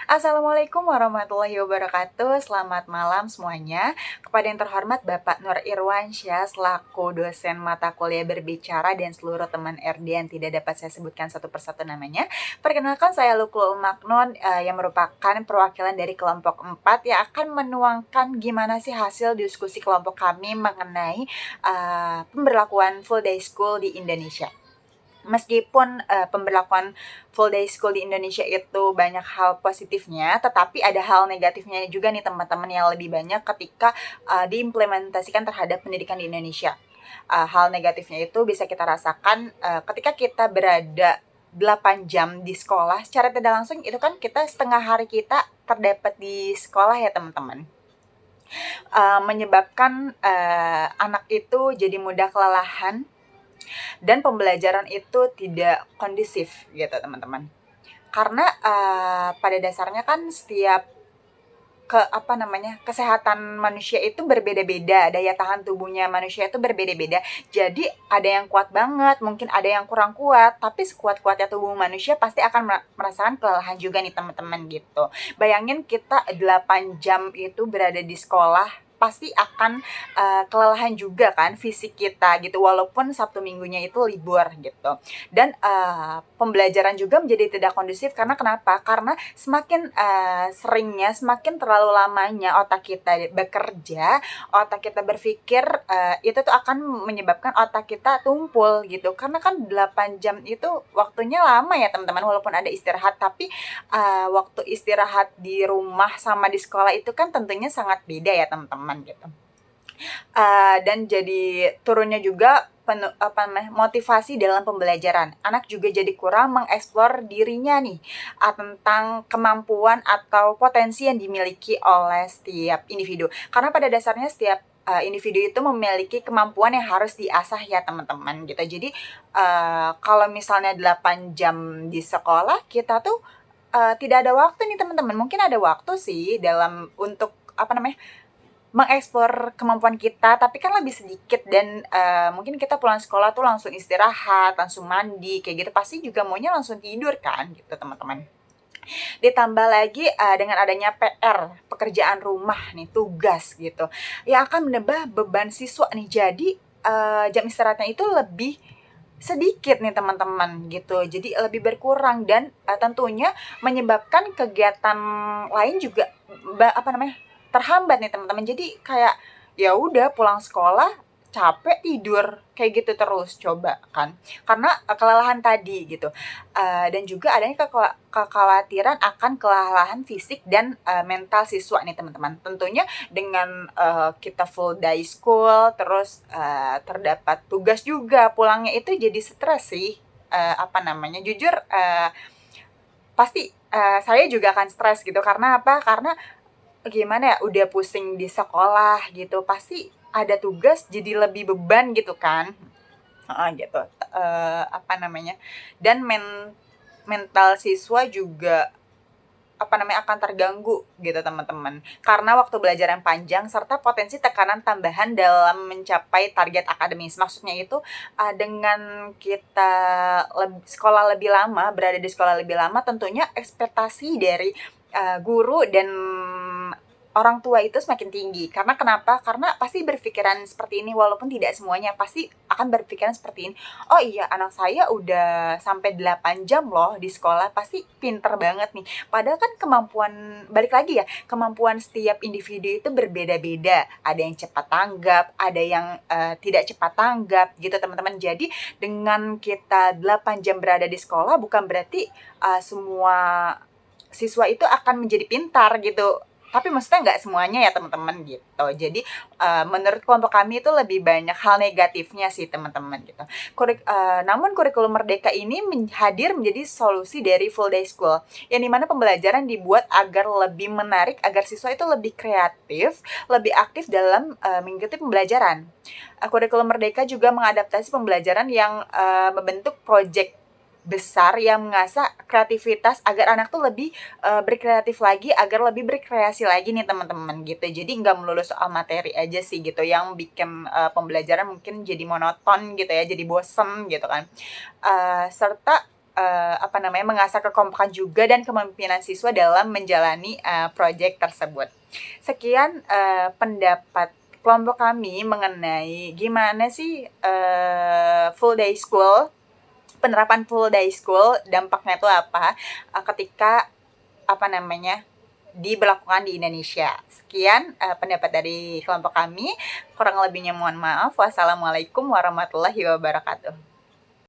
Assalamualaikum warahmatullahi wabarakatuh. Selamat malam semuanya. Kepada yang terhormat Bapak Nur Irwansyah selaku dosen mata kuliah berbicara dan seluruh teman RD yang tidak dapat saya sebutkan satu persatu namanya. Perkenalkan saya Luklul Maknun yang merupakan perwakilan dari kelompok 4 yang akan menuangkan gimana sih hasil diskusi kelompok kami mengenai pemberlakuan full day school di Indonesia. Meskipun pemberlakuan full day school di Indonesia itu banyak hal positifnya, tetapi ada hal negatifnya juga nih teman-teman yang lebih banyak ketika diimplementasikan terhadap pendidikan di Indonesia. Hal negatifnya itu bisa kita rasakan ketika kita berada 8 jam di sekolah, secara tidak langsung itu kan kita setengah hari kita terdapat di sekolah ya teman-teman. Menyebabkan anak itu jadi mudah kelelahan dan pembelajaran itu tidak kondusif gitu teman-teman. Karena pada dasarnya kan setiap kesehatan manusia itu berbeda-beda, daya tahan tubuhnya manusia itu berbeda-beda. Jadi ada yang kuat banget, mungkin ada yang kurang kuat, tapi sekuat-kuatnya tubuh manusia pasti akan merasakan kelelahan juga nih teman-teman gitu. Bayangin kita 8 jam itu berada di sekolah, pasti akan kelelahan juga kan fisik kita gitu, walaupun Sabtu Minggunya itu libur gitu. Dan pembelajaran juga menjadi tidak kondusif karena kenapa? Karena semakin seringnya, semakin terlalu lamanya otak kita bekerja, otak kita berpikir, itu tuh akan menyebabkan otak kita tumpul gitu. Karena kan 8 jam itu waktunya lama ya teman-teman, walaupun ada istirahat, tapi waktu istirahat di rumah sama di sekolah itu kan tentunya sangat beda ya teman-teman gitu. Dan jadi turunnya juga motivasi dalam pembelajaran. Anak juga jadi kurang mengeksplor dirinya nih tentang kemampuan atau potensi yang dimiliki oleh setiap individu. Karena pada dasarnya setiap individu itu memiliki kemampuan yang harus diasah ya teman-teman gitu. Jadi kalau misalnya 8 jam di sekolah, kita tuh tidak ada waktu nih teman-teman. Mungkin ada waktu sih dalam untuk mengeksplor kemampuan kita, tapi kan lebih sedikit dan mungkin kita pulang sekolah tuh langsung istirahat, langsung mandi, kayak gitu. Pasti juga maunya langsung tidur kan gitu teman-teman. Ditambah lagi dengan adanya PR, pekerjaan rumah nih, tugas gitu, yang akan menambah beban siswa nih. Jadi jam istirahatnya itu lebih sedikit nih teman-teman gitu, jadi lebih berkurang dan tentunya menyebabkan kegiatan lain juga terhambat nih teman-teman. Jadi kayak ya udah pulang sekolah capek tidur kayak gitu terus coba kan, karena kelelahan tadi gitu. Dan juga adanya kekhawatiran akan kelelahan fisik dan mental siswa nih teman-teman. Tentunya dengan kita full day school terus terdapat tugas juga, pulangnya itu jadi stres sih. Jujur pasti saya juga akan stres gitu. Karena apa? Karena gimana ya, udah pusing di sekolah gitu, pasti ada tugas jadi lebih beban gitu kan. Gitu. Dan mental siswa juga akan terganggu gitu teman-teman. Karena waktu belajar yang panjang serta potensi tekanan tambahan dalam mencapai target akademis. Maksudnya itu dengan kita sekolah lebih lama, berada di sekolah lebih lama, tentunya ekspektasi dari guru dan orang tua itu semakin tinggi. Karena kenapa? Karena pasti berpikiran seperti ini, walaupun tidak semuanya pasti akan berpikiran seperti ini. Oh iya, anak saya udah sampai 8 jam loh di sekolah, pasti pinter banget nih. Padahal kan balik lagi ya, kemampuan setiap individu itu berbeda-beda. Ada yang cepat tanggap, ada yang tidak cepat tanggap gitu teman-teman. Jadi dengan kita 8 jam berada di sekolah bukan berarti semua siswa itu akan menjadi pintar gitu. Tapi maksudnya nggak semuanya ya teman-teman gitu. Jadi menurut kelompok kami itu lebih banyak hal negatifnya sih teman-teman gitu. Namun kurikulum Merdeka ini hadir menjadi solusi dari full day school, yang dimana pembelajaran dibuat agar lebih menarik, agar siswa itu lebih kreatif, lebih aktif dalam mengikuti pembelajaran. Kurikulum Merdeka juga mengadaptasi pembelajaran yang membentuk proyek besar yang mengasah kreativitas agar anak tuh lebih berkreatif lagi, agar lebih berkreasi lagi nih teman-teman gitu. Jadi nggak melulu soal materi aja sih gitu yang bikin pembelajaran mungkin jadi monoton gitu ya, jadi bosen gitu kan. Serta mengasah kekompakan juga dan kepemimpinan siswa dalam menjalani proyek tersebut. Sekian pendapat kelompok kami mengenai gimana sih full day school, penerapan full day school, dampaknya itu apa ketika diberlakukan di Indonesia. Sekian pendapat dari kelompok kami. Kurang lebihnya mohon maaf. Wassalamualaikum warahmatullahi wabarakatuh.